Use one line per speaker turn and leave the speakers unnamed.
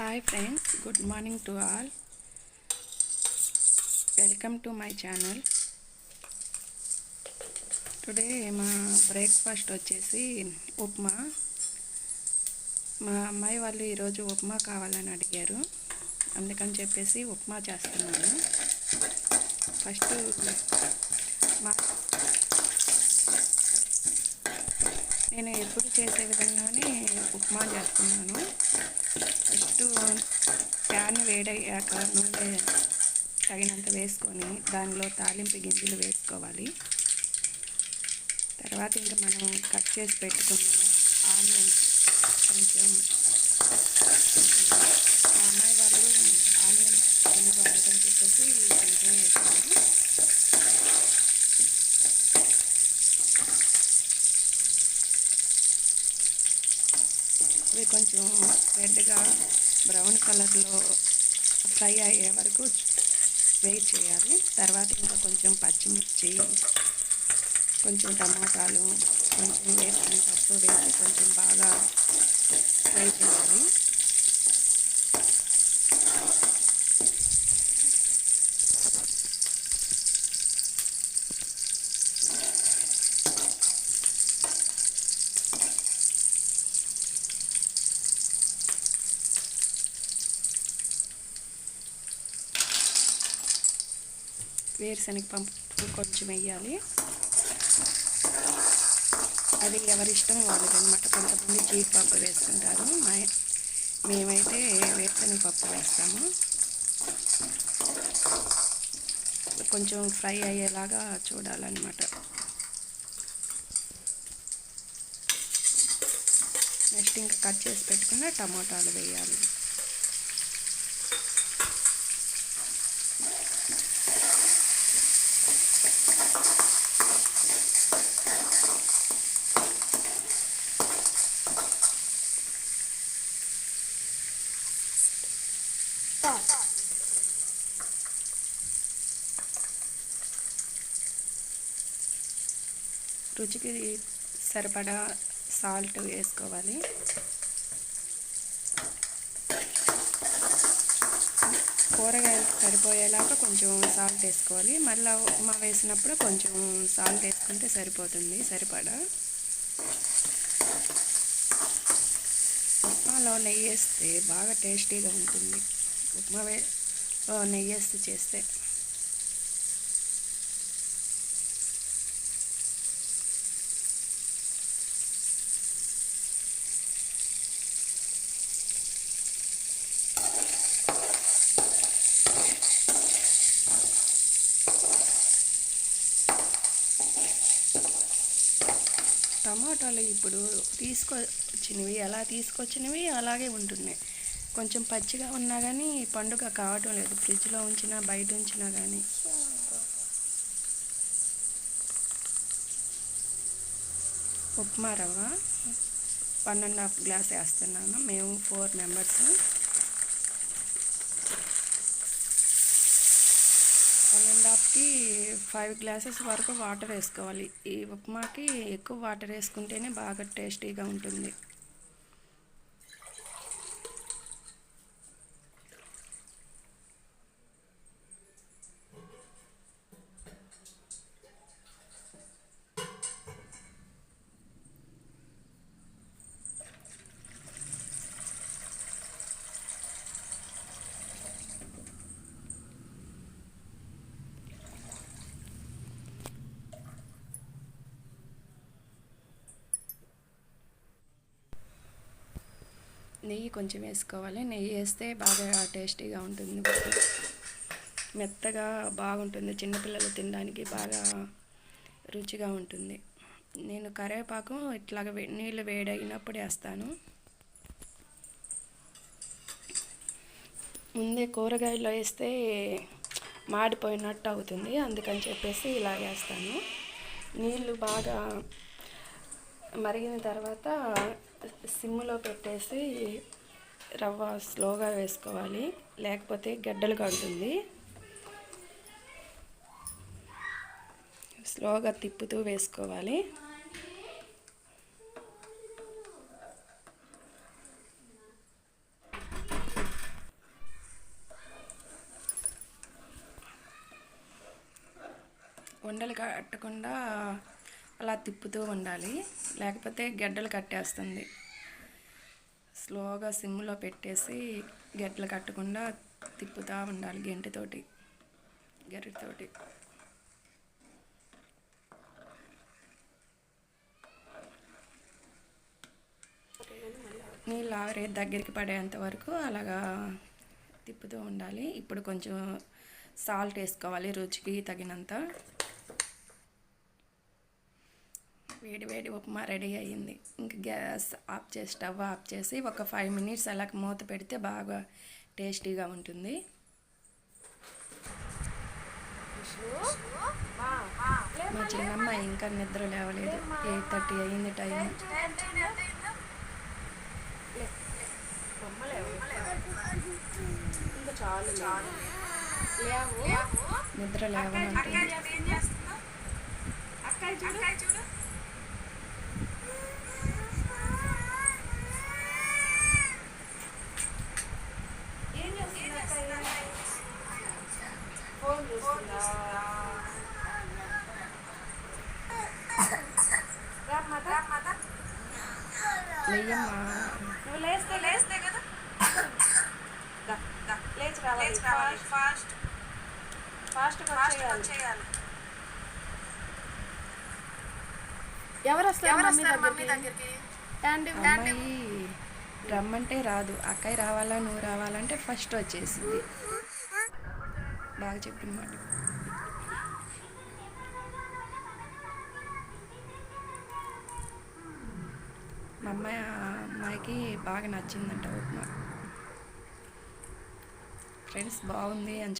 Hi friends, good morning to all. Welcome to my channel. Today మా breakfast వచ్చేసి ఉప్మా. మా అమ్మాయి వాళ్ళు ఈరోజు ఉప్మా కావాలని అడిగారు, అందుకని చెప్పేసి ఉప్మా చేస్తున్నాను. ఫస్ట్ నేను ఎప్పుడు చేసే విధంగానే ఉప్మా చేస్తున్నాను. ఫస్ట్ ప్యాన్ వేడయ్యాక నూనె తగినంత వేసుకొని దానిలో తాలింపు గింజలు వేసుకోవాలి. తర్వాత ఇంకా మనం కట్ చేసి పెట్టుకున్న ఆనియన్స్ కొంచెం, మా అమ్మాయి వాళ్ళు ఆనియన్స్ తినకూడదని చెప్పేసి కొంచెం వేసాను. అవి కొంచెం రెడ్గా బ్రౌన్ కలర్లో ఫ్రై అయ్యే వరకు వెయిట్ చేయాలి. తర్వాత ఇంకా కొంచెం పచ్చిమిర్చి, కొంచెం టమాటాలు కొంచెం వేసుకుని పప్పు వేసి కొంచెం బాగా ఫ్రై చేయాలి. వేరుశనగ పప్పు కొంచెం వేయాలి. అది ఎవరి ఇష్టం వాళ్ళది అనమాట. కొంతమంది జీడిపప్పు వేసుకుంటారు, మేమైతే వేరుశనగ పప్పు వేస్తాము. కొంచెం ఫ్రై అయ్యేలాగా చూడాలన్నమాట. నెక్స్ట్ ఇంకా కట్ చేసి పెట్టుకున్న టమాటాలు వేయాలి. రుచికి సరిపడా సాల్ట్ వేసుకోవాలి. కూరగాయలకు సరిపోయేలాగా కొంచెం సాల్ట్ వేసుకోవాలి. మళ్ళీ ఉప్మా వేసినప్పుడు కొంచెం సాల్ట్ వేసుకుంటే సరిపోతుంది సరిపడా. ఉప్మాలో నెయ్యి వేస్తే బాగా టేస్టీగా ఉంటుంది. ఉప్మాలో నెయ్యి వేసి చేస్తే టమాటాలు ఇప్పుడు తీసుకొచ్చినవి అలాగే ఉంటున్నాయి. కొంచెం పచ్చిగా ఉన్నా కానీ పండుగ కావటం లేదు. ఫ్రిడ్జ్లో ఉంచినా బయట ఉంచినా కానీ. ఉప్మా రవ్వ 1.5 గ్లాస్ వేస్తున్నాను. మేము 4 మెంబర్స్. 1.5కి 5 గ్లాసెస్ వరకు వాటర్ వేసుకోవాలి. ఈ ఉప్మాకి ఎక్కువ వాటర్ వేసుకుంటేనే బాగా టేస్టీగా ఉంటుంది. నెయ్యి కొంచెం వేసుకోవాలి. నెయ్యి వేస్తే బాగా టేస్టీగా ఉంటుంది. మెత్తగా బాగుంటుంది. చిన్నపిల్లలు తినడానికి బాగా రుచిగా ఉంటుంది. నేను కరివేపాకు ఇట్లాగ నీళ్ళు వేడైనప్పుడు వేస్తాను. ముందే కూరగాయల్లో వేస్తే మాడిపోయినట్టు అవుతుంది, అందుకని చెప్పేసి ఇలా వేస్తాను. నీళ్ళు బాగా మరిగిన తర్వాత సిమ్లో పెట్టేసి రవ్వ స్లోగా వేసుకోవాలి, లేకపోతే గడ్డలు కడుతుంది. స్లోగా తిప్పుతూ వేసుకోవాలి. ఉండలు కట్టకుండా అలా తిప్పుతూ ఉండాలి, లేకపోతే గడ్డలు కట్టేస్తుంది. స్లోగా సిమ్లో పెట్టేసి గడ్డలు కట్టకుండా తిప్పుతూ ఉండాలి గరిటెతోటి. నీళ్ళు ఆవిరి దగ్గరికి పడేంత వరకు అలాగా తిప్పుతూ ఉండాలి. ఇప్పుడు కొంచెం సాల్ట్ వేసుకోవాలి రుచికి తగినంత. వేడి ఉప్మా రెడీ అయ్యింది. ఇంక స్టవ్ ఆఫ్ చేసి ఒక 5 minutes అలా మూత పెడితే బాగా టేస్టీగా ఉంటుంది. మా చిన్నమ్మ ఇంకా నిద్ర లేవలేదు. 8:30 అయింది టైం. నిద్ర లేవనంటుంది.
నువ్వు లేస్తే కదా లేచి రావాలి. ఫాస్ట్ వచ్చేయాలి. ఎవరు వస్తారు మమ్మీ దగ్గరికి?
అమ్మాయి రమ్మంటే రాదు, అక్కయ్య రావాలా నువ్వు రావాలంటే ఫస్ట్ వచ్చేసింది. బాగా చెప్పిన మాట. మా అమ్మాయికి బాగా నచ్చిందంట ఉప్మా. ఫ్రెండ్స్ బాగుంది అని